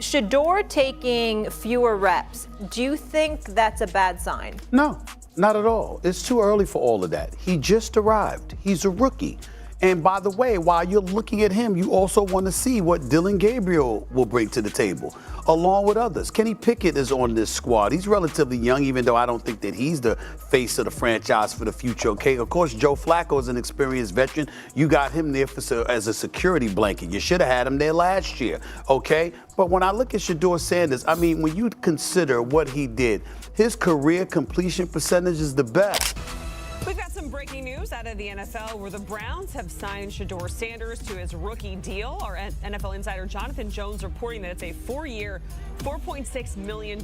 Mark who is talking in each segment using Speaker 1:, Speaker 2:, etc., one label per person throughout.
Speaker 1: Shedeur taking fewer reps, do you think that's a bad sign?
Speaker 2: No, not at all. It's too early for all of that. He just arrived. He's a rookie. And by the way, while you're looking at him, you also want to see what Dillon Gabriel will bring to the table, along with others. Kenny Pickett is on this squad. He's relatively young, even though I don't think that he's the face of the franchise for the future, okay? Of course, Joe Flacco is an experienced veteran. You got him there as a security blanket. You should have had him there last year, okay? But when I look at Shedeur Sanders, I mean, when you consider what he did, his career completion percentage is the best.
Speaker 3: We've got some breaking news out of the NFL where the Browns have signed Shedeur Sanders to his rookie deal. Our NFL insider Jonathan Jones reporting that it's a 4-year, $4.6 million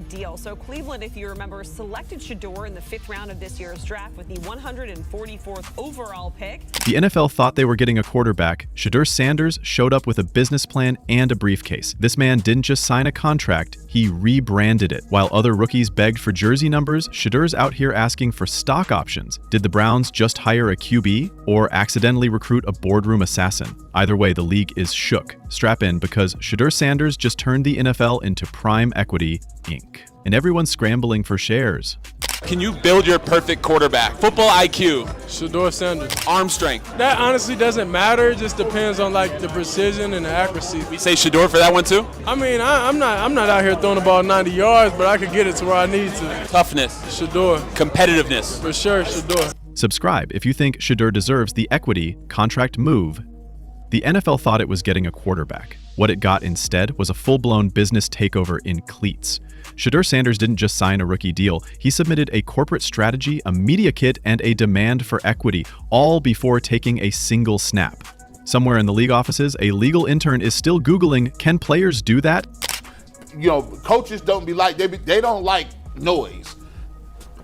Speaker 3: deal. So Cleveland, if you remember, selected Shedeur in the 5th round of this year's draft with the 144th overall pick.
Speaker 4: The NFL thought they were getting a quarterback. Shedeur Sanders showed up with a business plan and a briefcase. This man didn't just sign a contract, he rebranded it. While other rookies begged for jersey numbers, Shedeur's out here asking for stock options. Did the Browns just hire a QB or accidentally recruit a boardroom assassin? Either way, the league is shook. Strap in because Shedeur Sanders just turned the NFL into Prime Equity, Inc. And everyone's scrambling for shares.
Speaker 5: Can you build your perfect quarterback? Football IQ.
Speaker 6: Shedeur Sanders.
Speaker 5: Arm strength.
Speaker 6: That honestly doesn't matter. It just depends on like the precision and the accuracy.
Speaker 5: We say Shedeur for that one too?
Speaker 6: I mean, I'm not out here throwing the ball 90 yards, but I could get it to where I need to.
Speaker 5: Toughness.
Speaker 6: Shedeur.
Speaker 5: Competitiveness.
Speaker 6: For sure, Shedeur.
Speaker 4: Subscribe if you think Shedeur deserves the equity contract move. The NFL thought it was getting a quarterback. What it got instead was a full-blown business takeover in cleats. Shedeur Sanders didn't just sign a rookie deal, he submitted a corporate strategy, a media kit, and a demand for equity, all before taking a single snap. Somewhere in the league offices, a legal intern is still Googling, can players do that?
Speaker 7: You know, coaches don't be like, they don't like noise.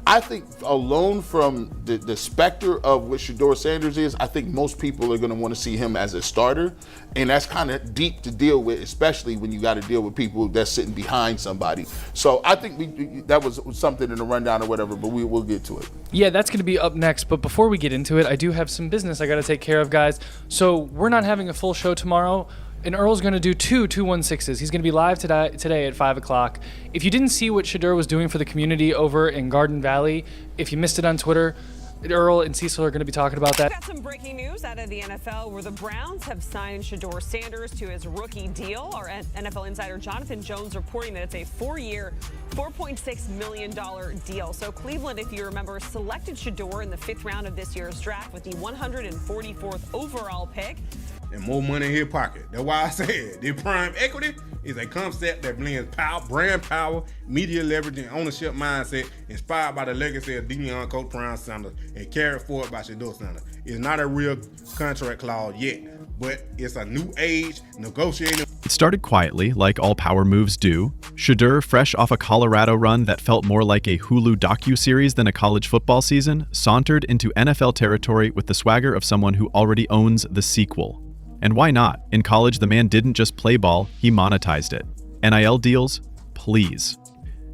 Speaker 7: I think alone from the specter of what Shedeur Sanders is, I think most people are going to want to see him as a starter. And that's kind of deep to deal with, especially when you got to deal with people that's sitting behind somebody. So I think that was something in the rundown or whatever, but we'll get to it.
Speaker 8: Yeah, that's going to be up next. But before we get into it, I do have some business I got to take care of, guys. So we're not having a full show tomorrow. And Earl's going to do two 216s. He's going to be live today at 5 o'clock. If you didn't see what Shedeur was doing for the community over in Garden Valley, if you missed it on Twitter, Earl and Cecil are going to be talking about that.
Speaker 3: We've got some breaking news out of the NFL where the Browns have signed Shedeur Sanders to his rookie deal. Our NFL insider Jonathan Jones reporting that it's a 4-year, $4.6 million deal. So Cleveland, if you remember, selected Shedeur in the 5th round of this year's draft with the 144th overall pick.
Speaker 9: And more money in his pocket. That's why I said the Prime Equity is a concept that blends power, brand power, media leverage, and ownership mindset inspired by the legacy of Deion Coach Prime Sanders and carried forward by Shedeur Sanders. It's not a real contract clause yet, but it's a new age negotiating.
Speaker 4: It started quietly, like all power moves do. Shedeur, fresh off a Colorado run that felt more like a Hulu docuseries than a college football season, sauntered into NFL territory with the swagger of someone who already owns the sequel. And why not? In college, the man didn't just play ball, he monetized it. NIL deals? Please.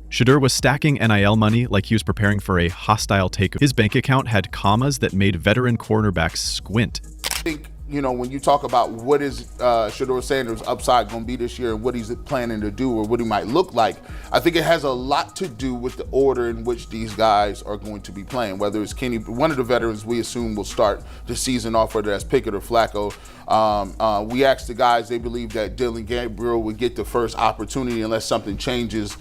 Speaker 4: Shedeur was stacking NIL money like he was preparing for a hostile takeover. His bank account had commas that made veteran cornerbacks squint.
Speaker 7: I think, you know, when you talk about what is Shedeur Sanders' upside going to be this year and what he's planning to do or what he might look like, I think it has a lot to do with the order in which these guys are going to be playing. Whether it's Kenny, one of the veterans we assume will start the season off, whether that's Pickett or Flacco. We asked the guys, they believe that Dillon Gabriel would get the first opportunity unless something changes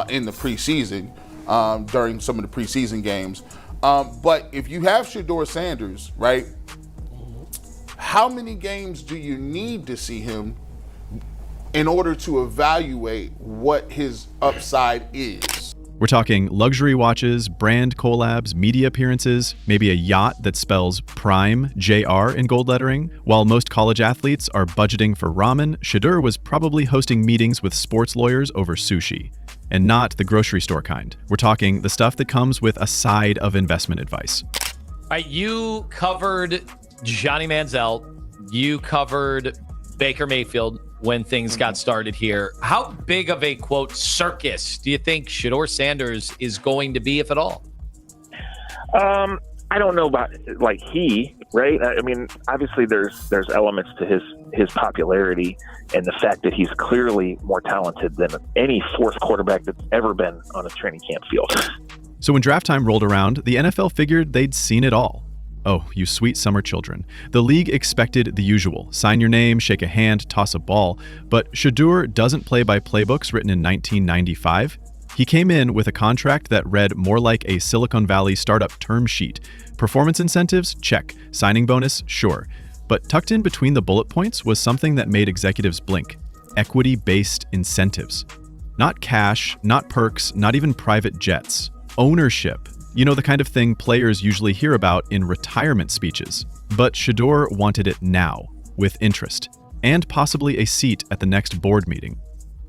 Speaker 7: in the preseason, during some of the preseason games. But if you have Shedeur Sanders, right, how many games do you need to see him in order to evaluate what his upside is?
Speaker 4: We're talking luxury watches, brand collabs, media appearances, maybe a yacht that spells Prime, JR in gold lettering. While most college athletes are budgeting for ramen, Shedeur was probably hosting meetings with sports lawyers over sushi. And not the grocery store kind. We're talking the stuff that comes with a side of investment advice.
Speaker 10: All right, you covered Johnny Manziel. You covered Baker Mayfield when things got started here. How big of a, quote, circus do you think Shedeur Sanders is going to be, if at all?
Speaker 11: I don't know about, like, right? I mean, obviously there's elements to his his popularity and the fact that he's clearly more talented than any fourth quarterback that's ever been on a training camp field.
Speaker 4: So when draft time rolled around, the NFL figured they'd seen it all. Oh, you sweet summer children. The league expected the usual. Sign your name, shake a hand, toss a ball. But Shedeur doesn't play by playbooks written in 1995. He came in with a contract that read more like a Silicon Valley startup term sheet. Performance incentives? Check. Signing bonus? Sure. But tucked in between the bullet points was something that made executives blink. Equity-based incentives. Not cash, not perks, not even private jets. Ownership. You know, the kind of thing players usually hear about in retirement speeches. But Shedeur wanted it now, with interest, and possibly a seat at the next board meeting.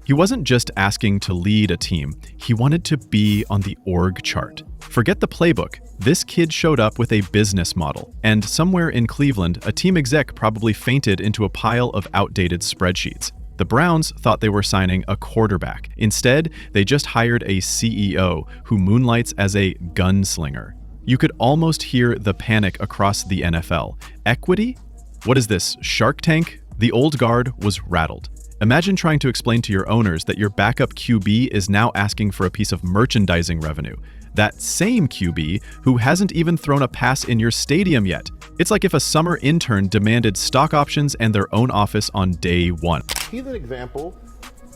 Speaker 4: He wasn't just asking to lead a team, he wanted to be on the org chart. Forget the playbook. This kid showed up with a business model, and somewhere in Cleveland, a team exec probably fainted into a pile of outdated spreadsheets. The Browns thought they were signing a quarterback. Instead, they just hired a CEO who moonlights as a gunslinger. You could almost hear the panic across the NFL. Equity? What is this, Shark Tank? The old guard was rattled. Imagine trying to explain to your owners that your backup QB is now asking for a piece of merchandising revenue. That same QB who hasn't even thrown a pass in your stadium yet. It's like if a summer intern demanded stock options and their own office on day one.
Speaker 12: He's an example.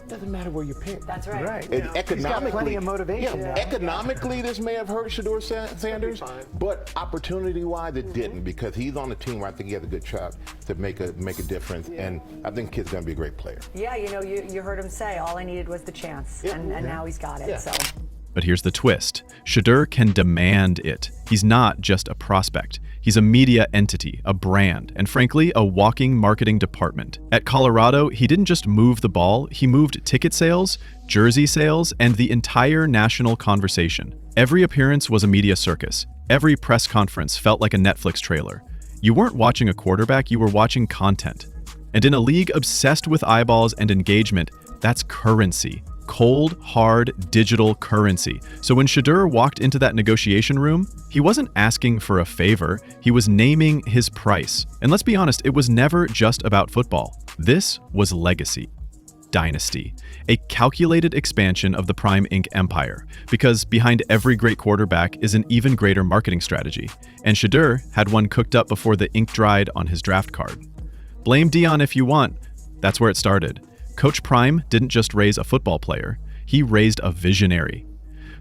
Speaker 12: Doesn't matter where you pick.
Speaker 13: That's right.
Speaker 12: And economically,
Speaker 13: he's got plenty of motivation.
Speaker 12: Economically, this may have hurt Shedeur Sanders, but opportunity-wise, it didn't, because he's on the team where I think he has a good shot to make a difference, and I think kid's going to be a great player.
Speaker 13: Yeah, you know, you heard him say all I needed was the chance, and now he's got it. So.
Speaker 4: But here's the twist. Shedeur can demand it. He's not just a prospect. He's a media entity, a brand, and frankly, a walking marketing department. At Colorado, he didn't just move the ball, he moved ticket sales, jersey sales, and the entire national conversation. Every appearance was a media circus. Every press conference felt like a Netflix trailer. You weren't watching a quarterback, you were watching content. And in a league obsessed with eyeballs and engagement, that's currency. Cold, hard, digital currency. So when Shedeur walked into that negotiation room, he wasn't asking for a favor, he was naming his price. And let's be honest, it was never just about football. This was legacy. Dynasty. A calculated expansion of the Prime Inc. empire. Because behind every great quarterback is an even greater marketing strategy. And Shedeur had one cooked up before the ink dried on his draft card. Blame Dion if you want. That's where it started. Coach Prime didn't just raise a football player, he raised a visionary.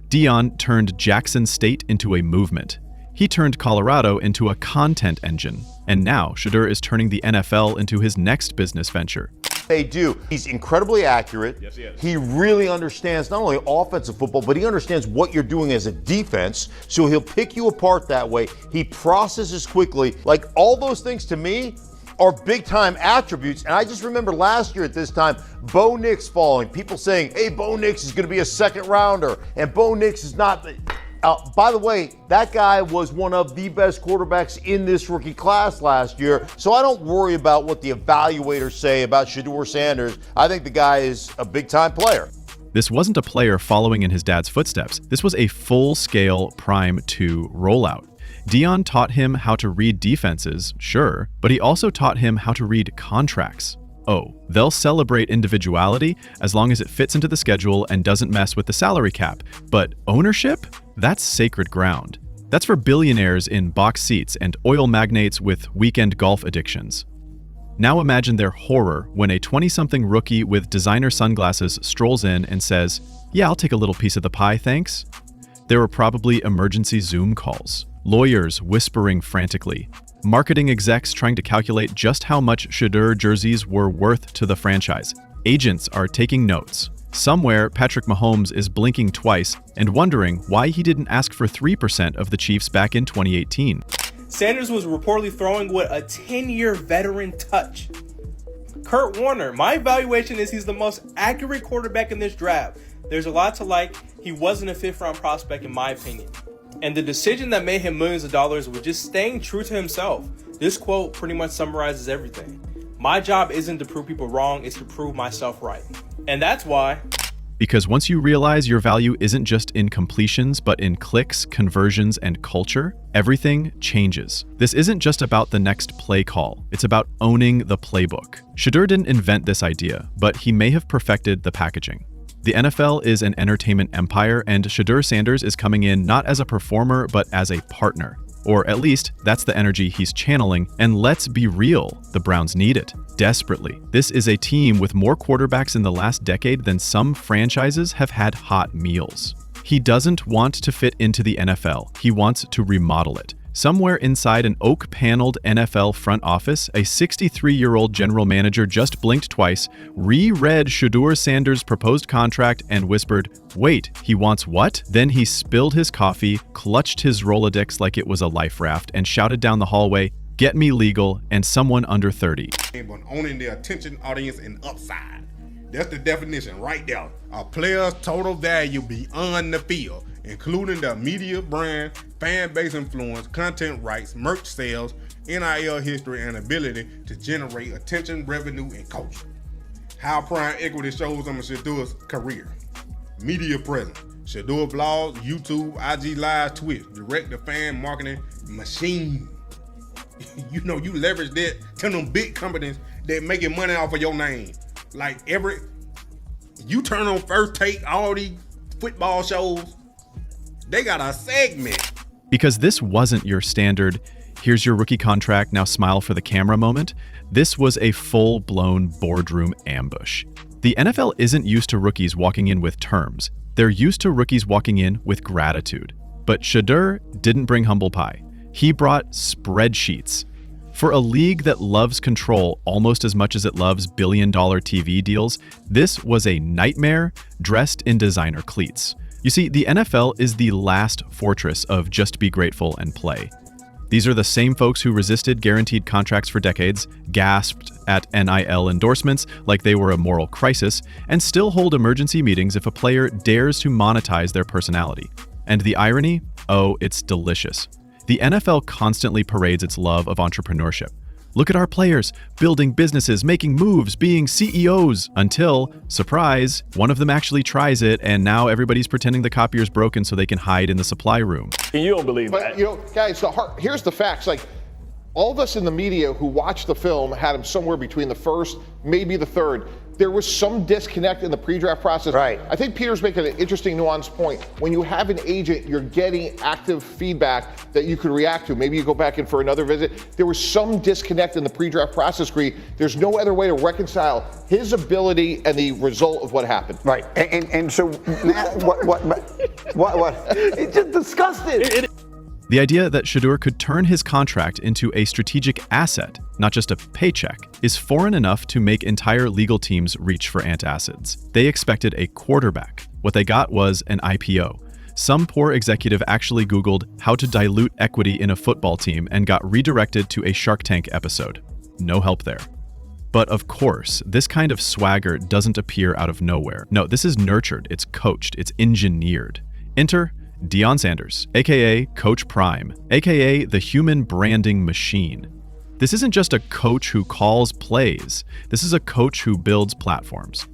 Speaker 4: Dion turned Jackson State into a movement. He turned Colorado into a content engine. And now Shedeur is turning the NFL into his next business venture.
Speaker 14: They do. He's incredibly accurate. Yes, he is. He really understands not only offensive football, but he understands what you're doing as a defense. So he'll pick you apart that way. He processes quickly. Like, all those things to me are big time attributes. And I just remember last year at this time, Bo Nix falling. People saying, hey, Bo Nix is going to be a second rounder. And Bo Nix is not. By the way, that guy was one of the best quarterbacks in this rookie class last year. So I don't worry about what the evaluators say about Shedeur Sanders. I think the guy is a big time player.
Speaker 4: This wasn't a player following in his dad's footsteps. This was a full-scale Prime 2 rollout. Dion taught him how to read defenses, sure, but he also taught him how to read contracts. Oh, they'll celebrate individuality as long as it fits into the schedule and doesn't mess with the salary cap. But ownership? That's sacred ground. That's for billionaires in box seats and oil magnates with weekend golf addictions. Now imagine their horror when a 20-something rookie with designer sunglasses strolls in and says, "Yeah, I'll take a little piece of the pie, thanks." There were probably emergency Zoom calls, lawyers whispering frantically, marketing execs trying to calculate just how much Shedeur jerseys were worth to the franchise. Agents are taking notes. Somewhere, Patrick Mahomes is blinking twice and wondering why he didn't ask for 3% of the Chiefs back in 2018.
Speaker 15: Sanders was reportedly throwing with a 10-year veteran touch. Kurt Warner, my evaluation is he's the most accurate quarterback in this draft. There's a lot to like. He wasn't a fifth-round prospect in my opinion. And the decision that made him millions of dollars was just staying true to himself. This quote pretty much summarizes everything. My job isn't to prove people wrong, it's to prove myself right. And that's why
Speaker 4: Because once you realize your value isn't just in completions, but in clicks, conversions, and culture, everything changes. This isn't just about the next play call, it's about owning the playbook. Shedeur didn't invent this idea, but he may have perfected the packaging. The NFL is an entertainment empire, and Shedeur Sanders is coming in not as a performer, but as a partner. Or at least, that's the energy he's channeling, and let's be real, the Browns need it, desperately. This is a team with more quarterbacks in the last decade than some franchises have had hot meals. He doesn't want to fit into the NFL, he wants to remodel it. Somewhere inside an oak-paneled NFL front office, a 63-year-old general manager just blinked twice, reread Shedeur Sanders' proposed contract, and whispered, "Wait, he wants what?" Then he spilled his coffee, clutched his Rolodex like it was a life raft, and shouted down the hallway, "Get me legal and someone under 30.
Speaker 9: But owning the attention, audience, and upside. That's the definition right there. A player's total value beyond the field, including the media brand, fan base influence, content rights, merch sales, NIL history, and ability to generate attention, revenue, and culture. How Prime Equity shows on Shedeur's career. Media presence. Shedeur blogs, YouTube, IG Live, Twitch. Direct-to-fan marketing machine. You know, you leverage that to them big companies that making money off of your name. Like you turn on First Take, all these football shows, they got a segment.
Speaker 4: Because this wasn't your standard, here's your rookie contract, now smile for the camera moment. This was a full-blown boardroom ambush. The NFL isn't used to rookies walking in with terms. They're used to rookies walking in with gratitude. But Shedeur didn't bring humble pie. He brought spreadsheets. For a league that loves control almost as much as it loves billion-dollar TV deals, this was a nightmare dressed in designer cleats. You see, the NFL is the last fortress of just be grateful and play. These are the same folks who resisted guaranteed contracts for decades, gasped at NIL endorsements like they were a moral crisis, and still hold emergency meetings if a player dares to monetize their personality. And the irony? Oh, it's delicious. The NFL constantly parades its love of entrepreneurship. Look at our players, building businesses, making moves, being CEOs, until, surprise, one of them actually tries it, and now everybody's pretending the copier's broken so they can hide in the supply room.
Speaker 16: You don't believe that.
Speaker 17: But, you know, guys, here's the facts. Like, all of us in the media who watched the film had him somewhere between the first, maybe the third. There was some disconnect in the pre-draft process.
Speaker 16: Right.
Speaker 17: I think Peter's making an interesting nuanced point. When you have an agent, you're getting active feedback that you could react to. Maybe you go back in for another visit. There was some disconnect in the pre-draft process, Gree. There's no other way to reconcile his ability and the result of what happened.
Speaker 16: Right. And so, Matt, what? It's just disgusting.
Speaker 4: The idea that Shedeur could turn his contract into a strategic asset, not just a paycheck, is foreign enough to make entire legal teams reach for antacids. They expected a quarterback. What they got was an IPO. Some poor executive actually Googled how to dilute equity in a football team and got redirected to a Shark Tank episode. No help there. But of course, this kind of swagger doesn't appear out of nowhere. No, this is nurtured, it's coached, it's engineered. Enter Deion Sanders, aka Coach Prime, aka the human branding machine. This isn't just a coach who calls plays, this is a coach who builds platforms.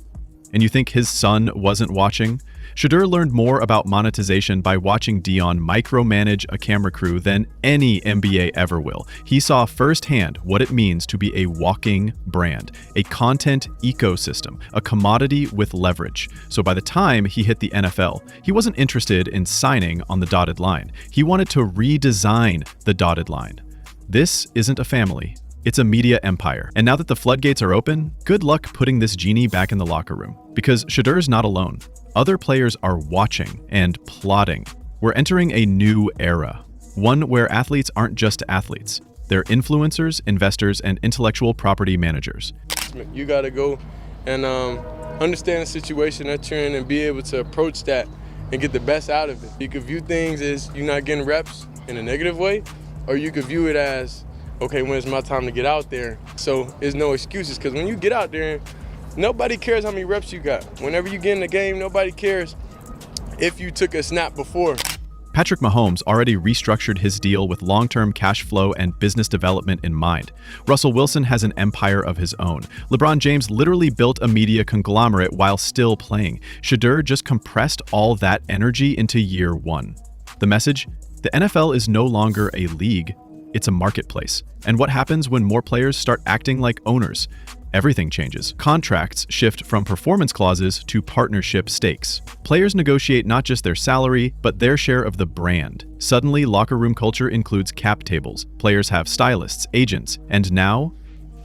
Speaker 4: And you think his son wasn't watching? Shedeur learned more about monetization by watching Deion micromanage a camera crew than any NBA ever will. He saw firsthand what it means to be a walking brand, a content ecosystem, a commodity with leverage. So by the time he hit the NFL, he wasn't interested in signing on the dotted line. He wanted to redesign the dotted line. This isn't a family. It's a media empire. And now that the floodgates are open, good luck putting this genie back in the locker room. Because Shedeur's not alone. Other players are watching and plotting. We're entering a new era. One where athletes aren't just athletes. They're influencers, investors, and intellectual property managers.
Speaker 6: You got to go and understand the situation that you're in and be able to approach that and get the best out of it. You could view things as you're not getting reps in a negative way, or you could view it as, okay, when it's my time to get out there? So there's no excuses, because when you get out there, nobody cares how many reps you got. Whenever you get in the game, nobody cares if you took a snap before.
Speaker 4: Patrick Mahomes already restructured his deal with long-term cash flow and business development in mind. Russell Wilson has an empire of his own. LeBron James literally built a media conglomerate while still playing. Shedeur just compressed all that energy into year one. The message? The NFL is no longer a league, it's a marketplace. And what happens when more players start acting like owners? Everything changes. Contracts shift from performance clauses to partnership stakes. Players negotiate not just their salary, but their share of the brand. Suddenly, locker room culture includes cap tables. Players have stylists, agents, and now,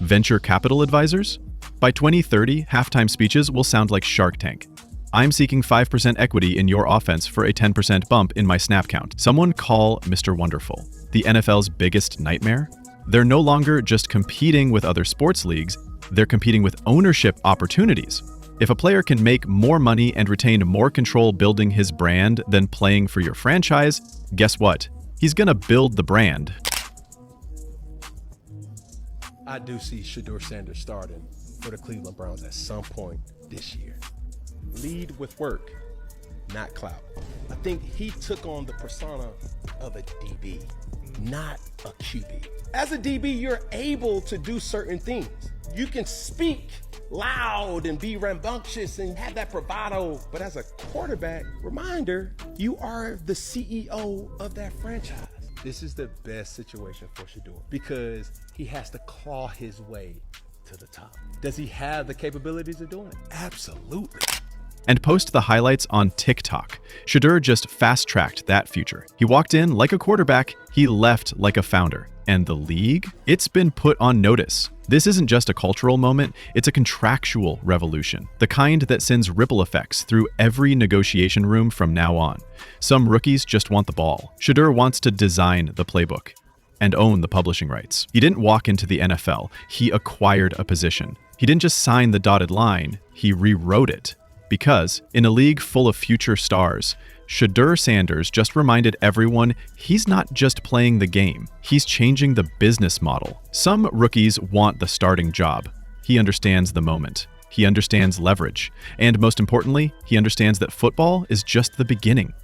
Speaker 4: venture capital advisors? By 2030, halftime speeches will sound like Shark Tank. I'm seeking 5% equity in your offense for a 10% bump in my snap count. Someone call Mr. Wonderful. The NFL's biggest nightmare? They're no longer just competing with other sports leagues, they're competing with ownership opportunities. If a player can make more money and retain more control building his brand than playing for your franchise, guess what? He's gonna build the brand.
Speaker 18: I do see Shedeur Sanders starting for the Cleveland Browns at some point this year. Lead with work, not clout. I think he took on the persona of a DB, not a QB. As a DB, you're able to do certain things. You can speak loud and be rambunctious and have that bravado, but as a quarterback, reminder, you are the CEO of that franchise. This is the best situation for Shedeur because he has to claw his way to the top. Does he have the capabilities of doing it? Absolutely.
Speaker 4: And post the highlights on TikTok. Shedeur just fast-tracked that future. He walked in like a quarterback, he left like a founder. And the league? It's been put on notice. This isn't just a cultural moment, it's a contractual revolution, the kind that sends ripple effects through every negotiation room from now on. Some rookies just want the ball. Shedeur wants to design the playbook and own the publishing rights. He didn't walk into the NFL, he acquired a position. He didn't just sign the dotted line, he rewrote it. Because, in a league full of future stars, Shedeur Sanders just reminded everyone he's not just playing the game, he's changing the business model. Some rookies want the starting job. He understands the moment. He understands leverage. And most importantly, he understands that football is just the beginning.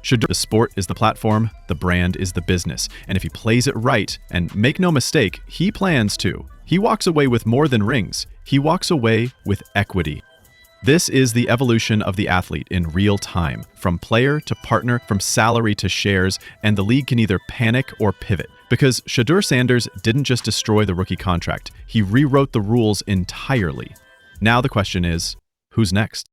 Speaker 4: The sport is the platform, the brand is the business. And if he plays it right, and make no mistake, he plans to, he walks away with more than rings. He walks away with equity. This is the evolution of the athlete in real time, from player to partner, from salary to shares, and the league can either panic or pivot. Because Shedeur Sanders didn't just destroy the rookie contract, he rewrote the rules entirely. Now the question is, who's next?